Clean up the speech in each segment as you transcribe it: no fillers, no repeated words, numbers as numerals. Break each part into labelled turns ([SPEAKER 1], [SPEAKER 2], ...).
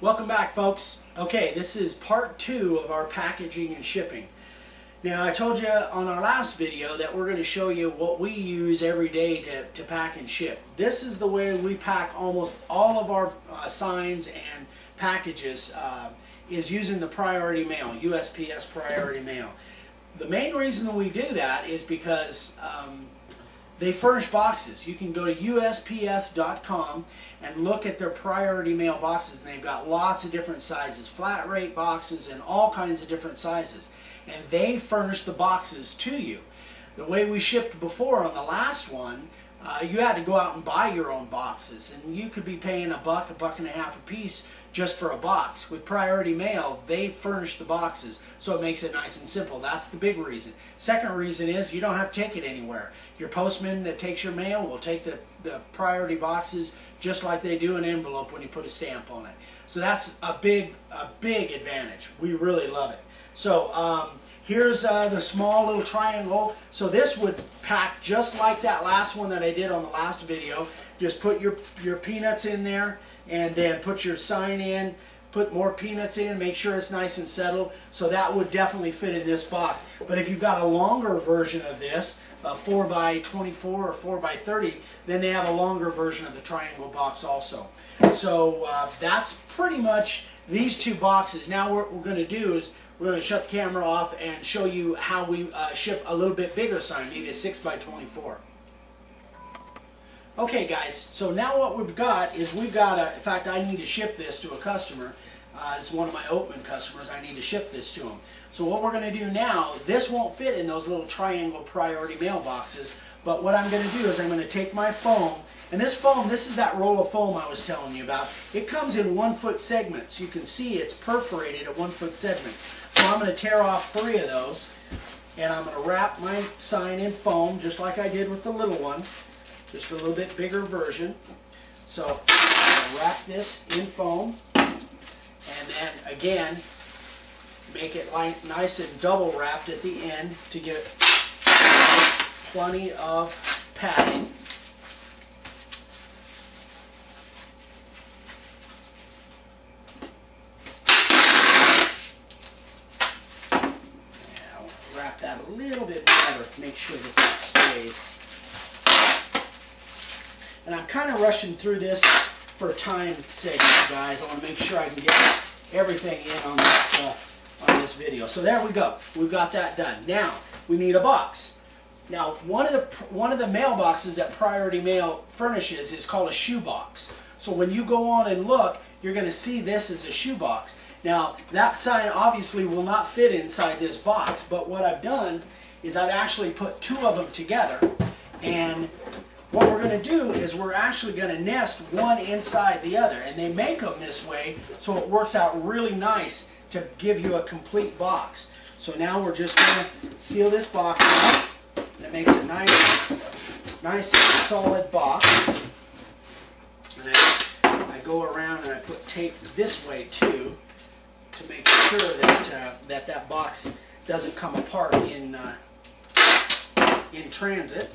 [SPEAKER 1] Welcome back, folks. Okay, this is part 2 of our packaging and shipping. Now, I told you on our last video that we're going to show you what we use every day to pack and ship. This is the way we pack almost all of our signs and packages is using the priority mail, USPS priority mail. The main reason we do that is because they furnish boxes. You can go to USPS.com and look at their priority mail boxes, and they've got lots of different sizes, flat rate boxes and all kinds of different sizes. And they furnish the boxes to you. The way we shipped before on the last one, you had to go out and buy your own boxes, and you could be paying $1, $1.50 a piece just for a box. With priority mail, they furnish the boxes, so it makes it nice and simple. That's the big reason. Second reason is you don't have to take it anywhere. Your postman that takes your mail will take the priority boxes just like they do an envelope when you put a stamp on it. So that's a big advantage. We really love it. So here's the small little triangle. So this would pack just like that last one that I did on the last video. Just put your peanuts in there, and then put your sign in, put more peanuts in, make sure it's nice and settled. So that would definitely fit in this box. But if you've got a longer version of this, 4x24 or 4x30, then they have a longer version of the triangle box also. So that's pretty much these two boxes. Now what we're going to do is we're going to shut the camera off and show you how we ship a little bit bigger sign, maybe a 6x24. Okay guys, so now what we've got is in fact I need to ship this to a customer. It's one of my Oatman customers. I need to ship this to them. So what we're going to do now, this won't fit in those little triangle priority mail boxes, but what I'm going to do is I'm going to take my foam, and this foam, this is that roll of foam I was telling you about. It comes in 1-foot segments. You can see it's perforated at 1-foot segments. So I'm going to tear off 3 of those, and I'm going to wrap my sign in foam just like I did with the little one, just a little bit bigger version. So I'm going to wrap this in foam, and then again make it nice and double wrapped at the end to get plenty of padding. Now wrap that a little bit better to make sure that that stays. And I'm kind of rushing through this for time's sake, guys. I want to make sure I can get everything in on this video. So there we go. We've got that done. Now we need a box. Now one of the mailboxes that Priority Mail furnishes is called a shoe box. So when you go on and look, you're going to see this as a shoe box. Now that sign obviously will not fit inside this box, but what I've done is I've actually put 2 of them together, and what we're going to do is we're actually going to nest one inside the other, and they make them this way so it works out really nice to give you a complete box. So now we're just going to seal this box up. That makes a nice solid box. And I go around and I put tape this way too to make sure that that box doesn't come apart in transit.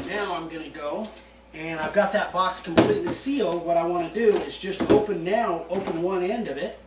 [SPEAKER 1] Now I'm going to go, and I've got that box completely sealed. What I want to do is just open one end of it,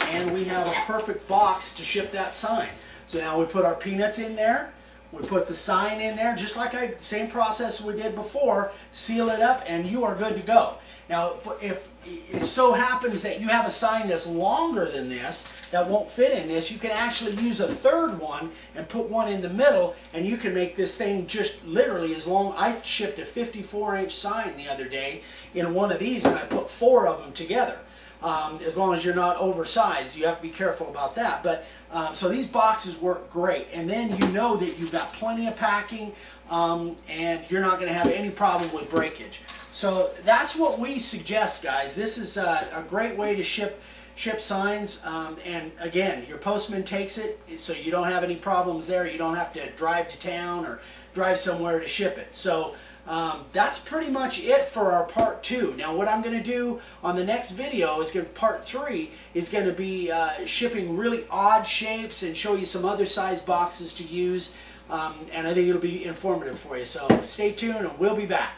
[SPEAKER 1] and we have a perfect box to ship that sign. So now we put our peanuts in there, we put the sign in there, just like same process we did before, seal it up, and you are good to go. Now if it so happens that you have a sign that's longer than this, that won't fit in this, you can actually use a 3rd one and put one in the middle, and you can make this thing just literally as long. I shipped a 54-inch sign the other day in one of these, and I put 4 of them together. As long as you're not oversized, you have to be careful about that. But so these boxes work great, and then you know that you've got plenty of packing, and you're not going to have any problem with breakage. So that's what we suggest, guys. This is a great way to ship signs, and again, your postman takes it, so you don't have any problems there. You don't have to drive to town or drive somewhere to ship it. So that's pretty much it for our part 2. Now what I'm going to do on the next video is part 3 is going to be shipping really odd shapes and show you some other size boxes to use, and I think it'll be informative for you. So stay tuned and we'll be back.